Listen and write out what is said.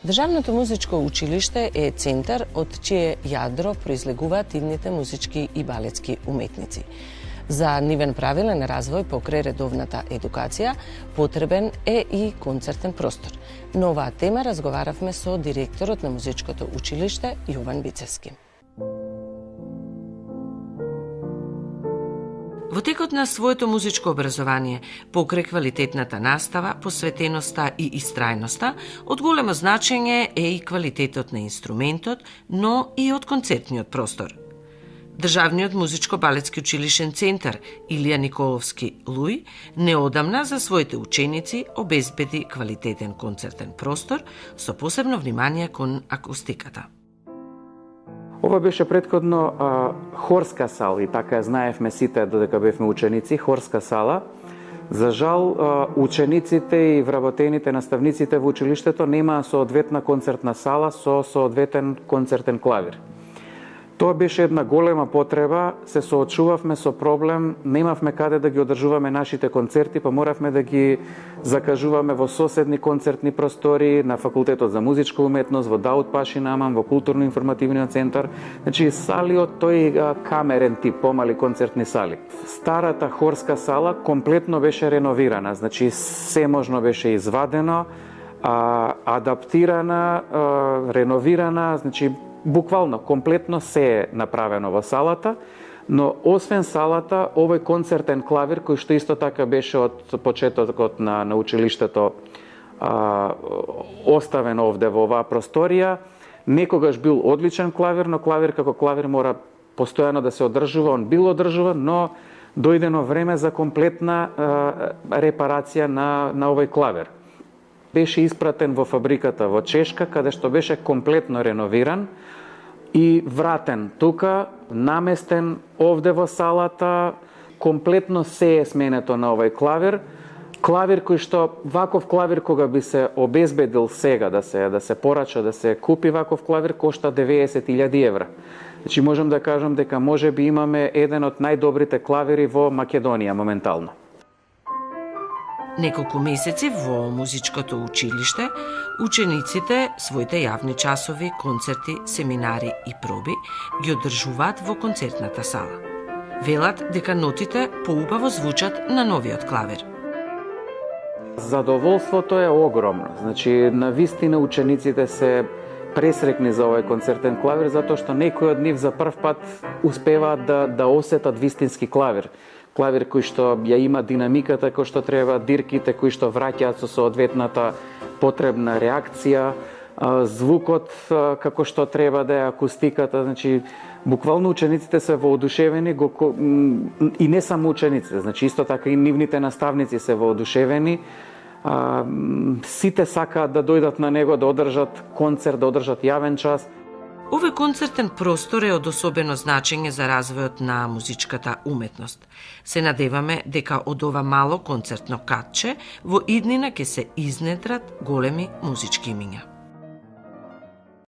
Државното музичко училиште е центар од чие јадро произлегуваат идните музички и балетски уметници. За нивен правилен развој покрај редовната едукација потребен е и концертен простор. На оваа тема разговаравме со директорот на музичкото училиште Јован Бицевски. Во текот на своето музичко образование, покрај квалитетната настава, посветеноста и истрајноста, од големо значење е и квалитетот на инструментот, но и од концертниот простор. Државниот музичко-балетски училишен центар Илија Николовски Луј неодамна за своите ученици обезбеди квалитетен концертен простор со посебно внимание кон акустиката. Ова беше предходно хорска сала и така ја знаевме сите додека бевме ученици, хорска сала. За жал, учениците и вработените наставниците во училиштето немаа соодветна концертна сала со соодветен концертен клавир. Тоа беше една голема потреба, се соочувавме со проблем, немавме каде да ги одржуваме нашите концерти, па моравме да ги закажуваме во соседни концертни простори, на Факултетот за музичка уметност, во Даут Пашин Аман, во Културно-информативниот центар. Значи, сали од тој камерен тип, помали концертни сали. Старата хорска сала комплетно беше реновирана, значи се можно беше извадено, адаптирана, реновирана, значи буквално, комплетно се е направено во салата, но освен салата, овој концертен клавир, кој што исто така беше од почетокот на училиштето оставен овде во оваа просторија, некогаш бил одличен клавир, но клавир како клавир мора постојано да се одржува, он бил одржуван, но дојдено време за комплетна репарација на овој клавир. Беше испратен во фабриката во Чешка, каде што беше комплетно реновиран и вратен тука, наместен овде во салата, комплетно се е сменето на овој клавир. Клавир кој што, ваков клавир кога би се обезбедил сега да се порача, да се купи ваков клавир, кошта 90.000 евра. Значи можам да кажам дека може би имаме еден од најдобрите клавири во Македонија моментално. Неколку месеци во музичкото училиште, учениците своите јавни часови, концерти, семинари и проби ги одржуваат во концертната сала. Велат дека нотите поубаво звучат на новиот клавир. Задоволството е огромно. Значи, навистина учениците се пресрекни за овој концертен клавир, затоа што некои од нив за прв пат успеваат да осетат вистински клавир. Клавир кој што ја има динамиката кој што треба, дирките кои што враќаат со соодветната потребна реакција, звукот како што треба да е, акустиката, значи буквално учениците се воодушевени и не само учениците, значи исто така и нивните наставници се воодушевени. Сите сакаат да дојдат на него, да одржат концерт, да одржат јавен час. Овој концертен простор е од особено значење за развојот на музичката уметност. Се надеваме дека од ова мало концертно катче во иднина ќе се изнедрат големи музички имиња.